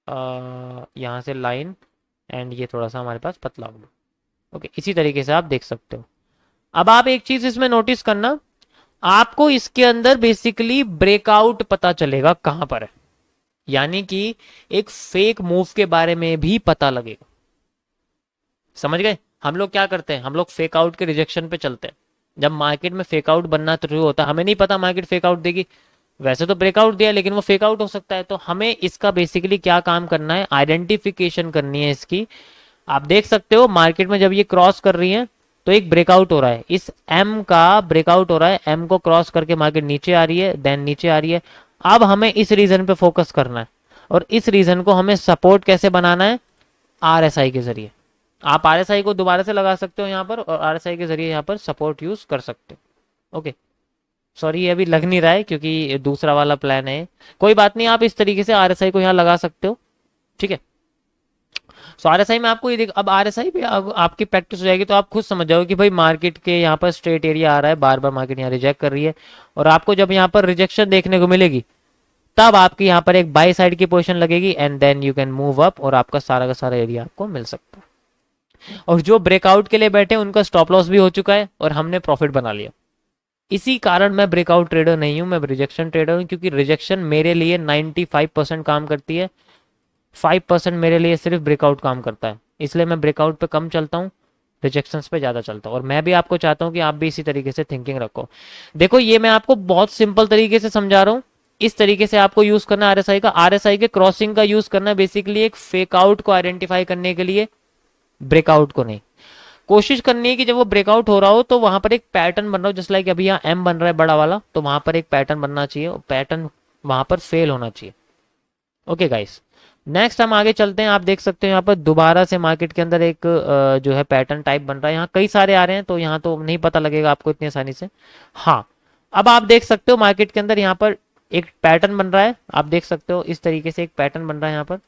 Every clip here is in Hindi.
यहाँ से लाइन एंड ये थोड़ा सा हमारे पास पतला होगा। ओके, इसी तरीके से आप देख सकते हो। अब आप एक चीज इसमें नोटिस करना, आपको इसके अंदर बेसिकली ब्रेकआउट पता चलेगा कहां पर है, यानी कि एक फेक मूव के बारे में भी पता लगेगा। समझ गए? हम लोग क्या करते हैं, हम लोग फेक आउट के रिजेक्शन पे चलते हैं। जब मार्केट में फेक आउट बनना शुरू होता है, हमें नहीं पता मार्केट फेक आउट देगी, वैसे तो ब्रेकआउट दिया लेकिन वो फेक आउट हो सकता है, तो हमें इसका बेसिकली क्या काम करना है, आइडेंटिफिकेशन करनी है इसकी। आप देख सकते हो मार्केट में जब ये क्रॉस कर रही है तो एक ब्रेकआउट हो रहा है, इस एम का ब्रेकआउट हो रहा है, एम को क्रॉस करके मार्केट नीचे आ रही है, देन नीचे आ रही है। अब हमें इस रीजन पे फोकस करना है, और इस रीजन को हमें सपोर्ट कैसे बनाना है, आरएसआई के जरिए। आप आरएसआई को दोबारा से लगा सकते हो यहाँ पर, और आरएसआई के जरिए यहाँ पर सपोर्ट यूज कर सकते हो। ओके, सॉरी ये अभी लग नहीं रहा है क्योंकि दूसरा वाला प्लान है, कोई बात नहीं, आप इस तरीके से आरएसआई को यहाँ लगा सकते हो। ठीक है, सो आरएसआई में आपको ये देख, अब आरएसआई पे आपकी प्रैक्टिस हो जाएगी तो आप खुद समझ जाओगे कि भाई मार्केट के यहाँ पर स्ट्रेट एरिया आ रहा है, बार बार मार्केट यहाँ रिजेक्ट कर रही है, और आपको जब यहाँ पर रिजेक्शन देखने को मिलेगी तब आपकी यहाँ पर एक बाई साइड की पोजीशन लगेगी, and then you can move up, और आपका सारा का सारा एरिया आपको मिल सकता है। और जो ब्रेकआउट के लिए बैठे उनका स्टॉप लॉस भी हो चुका है और हमने प्रॉफिट बना लिया। इसी कारण मैं ब्रेकआउट ट्रेडर नहीं हूं, मैं रिजेक्शन ट्रेडर हूं, क्योंकि रिजेक्शन मेरे लिए 95% काम करती है, 5% मेरे लिए सिर्फ ब्रेकआउट काम करता है, इसलिए मैं ब्रेकआउट पे कम चलता हूँ, रिजेक्शंस पे ज़्यादा चलता हूँ। और मैं भी आपको चाहता हूँ कि आप भी इसी तरीके से थिंकिंग रखो। देखो ये मैं आपको बहुत सिंपल तरीके से समझा रहा हूँ, इस तरीके से आपको यूज करना है आरएसआई का, आरएसआई के क्रॉसिंग का यूज करना है बेसिकली एक फेक आउट को आइडेंटिफाई करने के लिए, ब्रेकआउट को नहीं। कोशिश करनी है कि जब वो ब्रेकआउट हो रहा हो तो वहां पर एक पैटर्न बन रहा हो, जैसे लाइक अभी यहाँ एम बन रहा है बड़ा वाला, तो वहां पर एक पैटर्न बनना चाहिए, पैटर्न वहां पर फेल होना चाहिए। ओके गाइस, नेक्स्ट हम आगे चलते हैं। आप देख सकते हो यहाँ पर दोबारा से मार्केट के अंदर एक जो है पैटर्न टाइप बन रहा है, यहाँ कई सारे आ रहे हैं तो यहाँ तो नहीं पता लगेगा आपको इतनी आसानी से। हाँ, अब आप देख सकते हो मार्केट के अंदर यहाँ पर एक पैटर्न बन रहा है, आप देख सकते हो इस तरीके से एक पैटर्न बन रहा है यहाँ पर।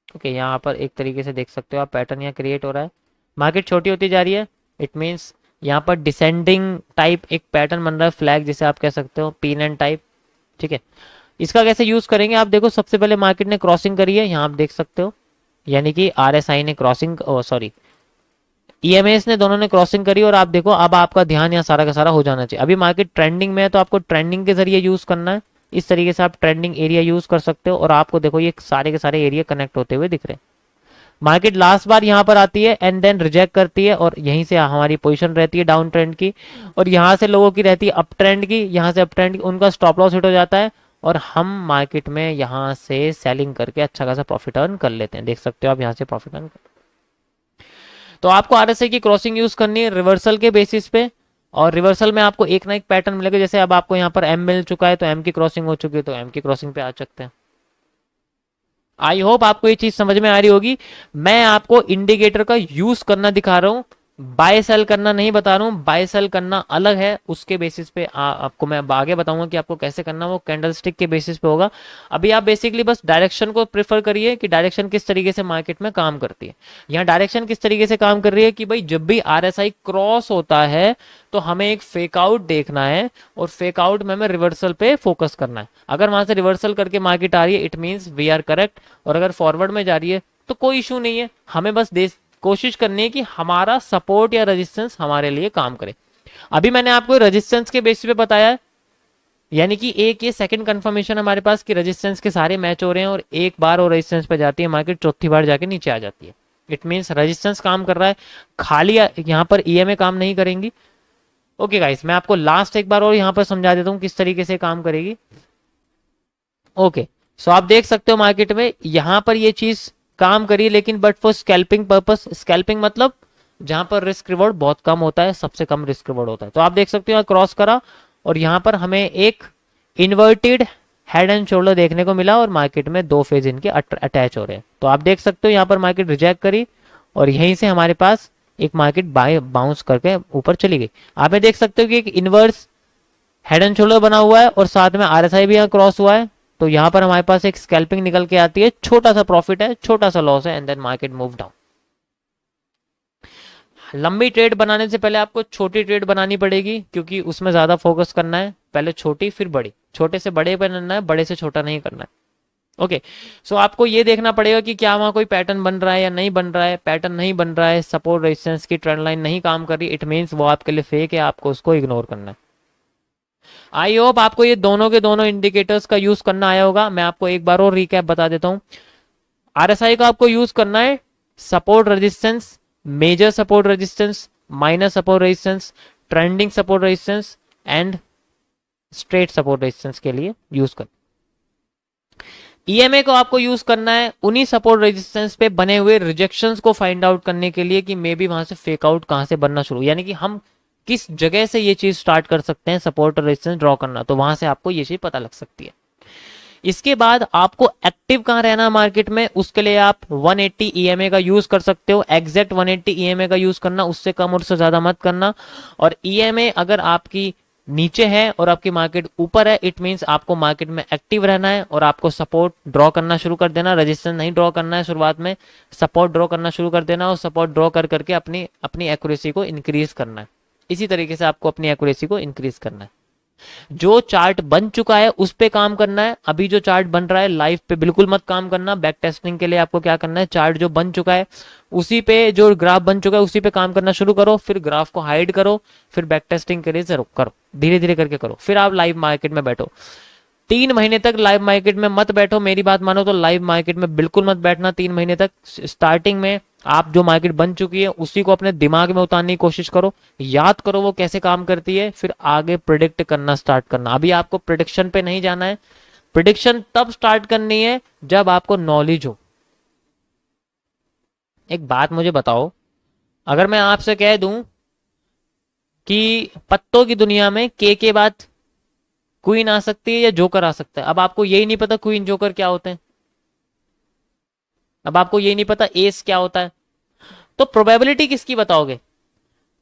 ओके, यहाँ पर एक तरीके से देख सकते हो आप, पैटर्न यहाँ क्रिएट हो रहा है, मार्केट छोटी होती जा रही है, इट मीन्स यहाँ पर डिसेंडिंग टाइप एक पैटर्न बन रहा है, फ्लैग जिसे आप कह सकते हो, पीन एंड टाइप। ठीक है, इसका कैसे यूज करेंगे, आप देखो सबसे पहले मार्केट ने क्रॉसिंग करी है, यहाँ आप देख सकते हो, यानी कि आरएसआई ने क्रॉसिंग, सॉरी ईएमएस ने, दोनों ने क्रॉसिंग करी, और आप देखो अब आपका ध्यान यहाँ सारा का सारा हो जाना चाहिए। अभी मार्केट ट्रेंडिंग में है तो आपको ट्रेंडिंग के जरिए यूज करना है, इस तरीके से आप ट्रेंडिंग एरिया यूज कर सकते हो, और आपको देखो ये सारे के सारे एरिया कनेक्ट होते हुए दिख रहे हैं। मार्केट लास्ट बार यहाँ पर आती है एंड देन रिजेक्ट करती है, और यहीं से हमारी पोजीशन रहती है डाउन ट्रेंड की, और यहाँ से लोगों की रहती है अप ट्रेंड की, यहाँ से अप ट्रेंड की, उनका स्टॉप लॉस हिट हो जाता है, और हम मार्केट में यहाँ से सेलिंग करके अच्छा खासा प्रॉफिट अर्न कर लेते हैं। देख सकते हो आप यहाँ से प्रॉफिट अर्न कर, तो आपको आरएसआई की क्रॉसिंग यूज करनी है रिवर्सल के बेसिस पे, और रिवर्सल में आपको एक ना एक पैटर्न मिलेगा, जैसे अब आपको यहाँ पर एम मिल चुका है तो एम की क्रॉसिंग हो चुकी है, तो एम की क्रॉसिंग पे आ सकते हैं। आई होप आपको ये चीज समझ में आ रही होगी। मैं आपको इंडिकेटर का यूज करना दिखा रहा हूं, बाय सेल करना नहीं बता रहा हूं, बाय सेल करना अलग है, उसके बेसिस पे आपको मैं आगे बताऊंगा कि आपको कैसे करना, वो कैंडलस्टिक के बेसिस पे होगा। अभी आप बेसिकली बस डायरेक्शन को प्रेफर करिए कि डायरेक्शन किस तरीके से मार्केट में काम करती है। यहाँ डायरेक्शन किस तरीके से काम कर रही है कि भाई जब भी आरएसआई क्रॉस होता है तो हमें एक फेक आउट देखना है, और फेक आउट में हमें रिवर्सल पे फोकस करना है। अगर वहां से रिवर्सल करके मार्केट आ रही है it means we are correct, और अगर फॉरवर्ड में जा रही है तो कोई इशू नहीं है, हमें बस कोशिश करनी है कि हमारा सपोर्ट या रेजिस्टेंस हमारे लिए काम करे। अभी मैंने आपको रेजिस्टेंस के बेसिस पे बताया है, यानी कि एक ये सेकंड कंफर्मेशन हमारे पास कि रेजिस्टेंस के सारे मैच हो रहे हैं, और एक बार और रेजिस्टेंस पे जाती है मार्केट, चौथी बार जाके नीचे आ जाती है, इट मींस रेजिस्टेंस काम कर रहा है, खाली यहाँ पर ईएमए काम नहीं करेंगी। ओके गाइस, मैं आपको लास्ट एक बार और यहाँ पर समझा देता हूँ किस तरीके से काम करेगी। ओके, सो आप देख सकते हो मार्केट में यहाँ पर ये चीज काम करी, लेकिन but for scalping purpose, scalping मतलब जहां पर रिस्क रिवॉर्ड बहुत कम होता है, सबसे कम रिस्क रिवॉर्ड होता है। तो आप देख सकते हो यहाँ क्रॉस करा, और यहाँ पर हमें एक इन्वर्टेड हेड एंड शोल्डर देखने को मिला, और मार्केट में दो फेज इनके अटैच हो रहे हैं। तो आप देख सकते हो यहाँ पर मार्केट रिजेक्ट करी, और यहीं से हमारे पास एक मार्केट बाउंस करके ऊपर चली गई। आप देख सकते हो कि एक इनवर्स हेड एंड शोल्डर बना हुआ है, और साथ में आरएसआई भी यहाँ क्रॉस हुआ है, तो यहाँ पर हमारे पास एक स्कैल्पिंग निकल के आती है, छोटा सा प्रॉफिट है, छोटा सा लॉस है, and then market move down. लंबी ट्रेड बनाने से पहले आपको छोटी ट्रेड बनानी पड़ेगी, क्योंकि उसमें ज्यादा फोकस करना है, पहले छोटी फिर बड़ी, छोटे से बड़े बनाना है, बड़े से छोटा नहीं करना है। ओके, सो आपको ये देखना पड़ेगा कि क्या वहां कोई पैटर्न बन रहा है या नहीं बन रहा है। पैटर्न नहीं बन रहा है, सपोर्ट रेजिस्टेंस की ट्रेंड लाइन नहीं काम कर रही, इट मीन्स वो आपके लिए फेक है, आपको उसको इग्नोर करना है। आई होप आपको ये दोनों के दोनों इंडिकेटर्स का यूज करना आया होगा। मैं आपको एक बार और रिकैप बता देता हूं। आरएसआई का आपको यूज करना है support resistance, major support resistance, minor support resistance, trending support resistance and straight support resistance के लिए यूज कर। ईएमए को आपको यूज करना है उन्हीं सपोर्ट रेजिस्टेंस पे बने हुए रिजेक्शंस को फाइंड आउट करने के लिए कि मे बी वहां से फेक आउट कहां से बनना शुरू, यानी कि हम किस जगह से ये चीज स्टार्ट कर सकते हैं सपोर्ट और रेजिस्टेंस ड्रॉ करना, तो वहां से आपको ये चीज पता लग सकती है। इसके बाद आपको एक्टिव कहां रहना मार्केट में, उसके लिए आप 180 ईएमए का यूज कर सकते हो। एग्जैक्ट 180 ईएमए का यूज करना, उससे कम और उससे ज्यादा मत करना। और ईएमए अगर आपकी नीचे है और आपकी मार्केट ऊपर है, इट मींस आपको मार्केट में एक्टिव रहना है और आपको सपोर्ट ड्रॉ करना शुरू कर देना। रजिस्टेंस नहीं ड्रॉ करना है शुरुआत में, सपोर्ट ड्रॉ करना शुरू कर देना और सपोर्ट ड्रॉ कर करके अपनी अपनी एक्यूरेसी को इंक्रीज करना है। इसी तरीके से आपको अपनी एक्यूरेसी को इंक्रीज करना है। जो चार्ट बन चुका है उस पे काम करना है। अभी जो चार्ट बन रहा है लाइव पे बिल्कुल मत काम करना। बैक टेस्टिंग के लिए आपको क्या करना है, चार्ट जो बन चुका है उसी पे, जो ग्राफ बन चुका है उसी पे काम करना शुरू करो, फिर ग्राफ को हाइड करो, फिर बैक टेस्टिंग के लिए जरूर करो, धीरे धीरे करके करो, फिर आप लाइव मार्केट में बैठो। 3 महीने तक लाइव मार्केट में मत बैठो, मेरी बात मानो तो लाइव मार्केट में बिल्कुल मत बैठना 3 महीने तक। स्टार्टिंग में आप जो मार्केट बन चुकी है उसी को अपने दिमाग में उतारने की कोशिश करो, याद करो वो कैसे काम करती है, फिर आगे प्रिडिक्ट करना स्टार्ट करना। अभी आपको प्रिडिक्शन पे नहीं जाना है, प्रिडिक्शन तब स्टार्ट करनी है जब आपको नॉलेज हो। एक बात मुझे बताओ, अगर मैं आपसे कह दूं कि पत्तों की दुनिया में के बाद क्वीन आ सकती है या जोकर आ सकता है, अब आपको यही नहीं पता क्वीन जोकर क्या होते हैं, अब आपको यही नहीं पता एस क्या होता है, तो प्रोबेबिलिटी किसकी बताओगे?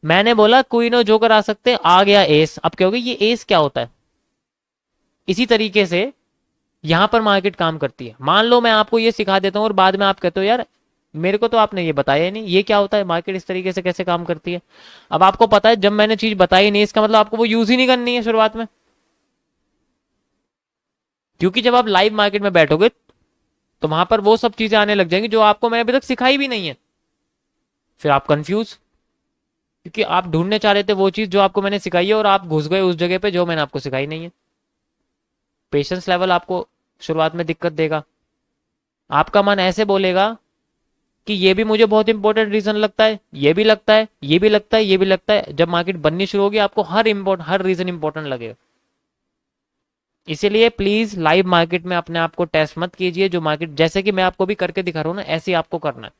मैंने बोला क्वीन और जोकर आ सकते हैं, आ गया एस, अब कहोगे ये एस क्या होता है। इसी तरीके से यहां पर मार्केट काम करती है। मान लो मैं आपको ये सिखा देता हूं और बाद में आप कहते हो यार मेरे को तो आपने ये बताया ही नहीं, ये क्या होता है, मार्केट इस तरीके से कैसे काम करती है। अब आपको पता है जब मैंने चीज बताई नहीं, इसका मतलब आपको वो यूज ही नहीं करनी है शुरुआत में, क्योंकि जब आप लाइव मार्केट में बैठोगे तो वहां पर वो सब चीजें आने लग जाएंगी जो आपको मैंने अभी तक सिखाई भी नहीं है। फिर आप कंफ्यूज, क्योंकि आप ढूंढने चाह रहे थे वो चीज जो आपको मैंने सिखाई है और आप घुस गए उस जगह पे जो मैंने आपको सिखाई नहीं है। पेशेंस लेवल आपको शुरुआत में दिक्कत देगा। आपका मन ऐसे बोलेगा कि ये भी मुझे बहुत इंपॉर्टेंट रीजन लगता है, ये भी लगता है, ये भी लगता है, ये भी लगता है। जब मार्केट बननी शुरू होगी आपको हर रीजन इंपॉर्टेंट लगेगा। इसीलिए प्लीज लाइव मार्केट में अपने आप को टेस्ट मत कीजिए। जो मार्केट जैसे कि मैं आपको भी करके दिखा रहा हूं ना, ऐसे ही आपको करना है।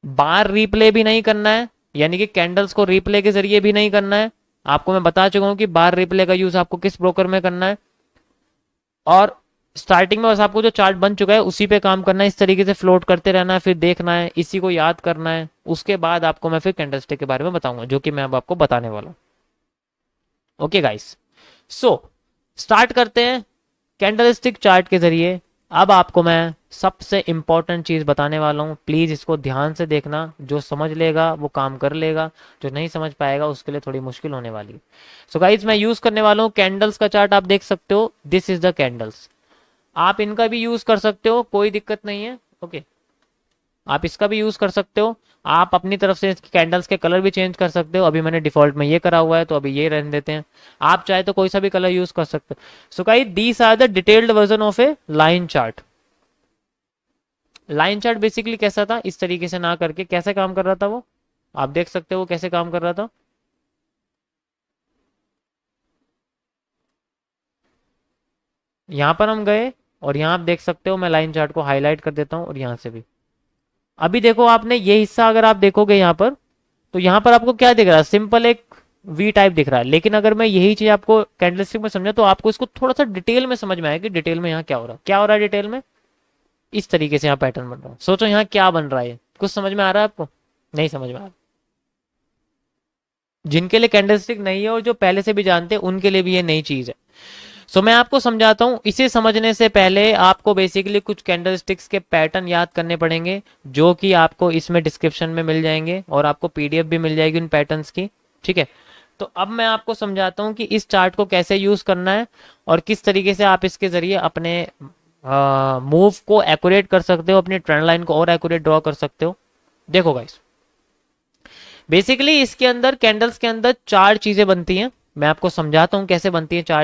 बार रिप्ले भी नहीं करना है, यानी कि कैंडल्स को रिप्ले के जरिए भी नहीं करना है। आपको मैं बता चुका हूं कि बार रिप्ले का यूज आपको किस ब्रोकर में करना है। और स्टार्टिंग में बस आपको जो चार्ट बन चुका है उसी पे काम करना है, इस तरीके से फ्लोट करते रहना है, फिर देखना है, इसी को याद करना है। उसके बाद आपको मैं फिर कैंडलस्टिक के बारे में बताऊंगा जो कि मैं अब आपको बताने वाला हूं। ओके गाइस, सो स्टार्ट करते हैं कैंडलस्टिक चार्ट के जरिए। अब आपको मैं सबसे इंपॉर्टेंट चीज बताने वाला हूं, प्लीज इसको ध्यान से देखना। जो समझ लेगा वो काम कर लेगा, जो नहीं समझ पाएगा उसके लिए थोड़ी मुश्किल होने वाली है। सो गाइज मैं यूज करने वाला हूं कैंडल्स का चार्ट, आप देख सकते हो, दिस इज द कैंडल्स। आप इनका भी यूज कर सकते हो, कोई दिक्कत नहीं है। ओके, आप इसका भी यूज कर सकते हो। आप अपनी तरफ से कैंडल्स के कलर भी चेंज कर सकते हो। अभी मैंने डिफॉल्ट में ये करा हुआ है तो अभी ये रहने देते हैं। आप चाहे तो कोई सा भी कलर यूज कर सकते हो। So guys these are the detailed version of a line chart. Line chart basically कैसा था, इस तरीके से ना करके कैसे काम कर रहा था वो आप देख सकते हो, वो कैसे काम कर रहा था। यहां पर हम गए और यहां आप देख सकते हो, मैं लाइन चार्ट को हाईलाइट कर देता हूं और यहां से भी। अभी देखो आपने ये हिस्सा अगर आप देखोगे यहाँ पर, तो यहाँ पर आपको क्या दिख रहा है, सिंपल एक वी टाइप दिख रहा है। लेकिन अगर मैं यही चीज आपको कैंडलस्टिक में समझा तो आपको इसको थोड़ा सा डिटेल में समझ में आएगा कि डिटेल में यहाँ क्या हो रहा है, क्या हो रहा है डिटेल में। इस तरीके से यहाँ पैटर्न बन रहा है। सोचो यहाँ क्या बन रहा है, कुछ समझ में आ रहा है आपको? नहीं समझ में आ रहा। जिनके लिए कैंडलस्टिक नहीं है और जो पहले से भी जानते हैं उनके लिए भी ये नई चीज है। सो मैं आपको समझाता हूं। इसे समझने से पहले आपको बेसिकली कुछ कैंडलस्टिक्स के पैटर्न याद करने पड़ेंगे, जो कि आपको इसमें डिस्क्रिप्शन में मिल जाएंगे और आपको पीडीएफ भी मिल जाएगी उन पैटर्न्स की। ठीक है, तो अब मैं आपको समझाता हूं कि इस चार्ट को कैसे यूज करना है और किस तरीके से आप इसके जरिए अपने मूव को एक्यूरेट कर सकते हो, अपनी ट्रेंड लाइन को और एक्यूरेट ड्रॉ कर सकते हो। देखो गाइस, बेसिकली इसके अंदर कैंडल्स के अंदर चार चीजें बनती हैं। मैं आपको समझाता हूं कैसे बनती हैं चार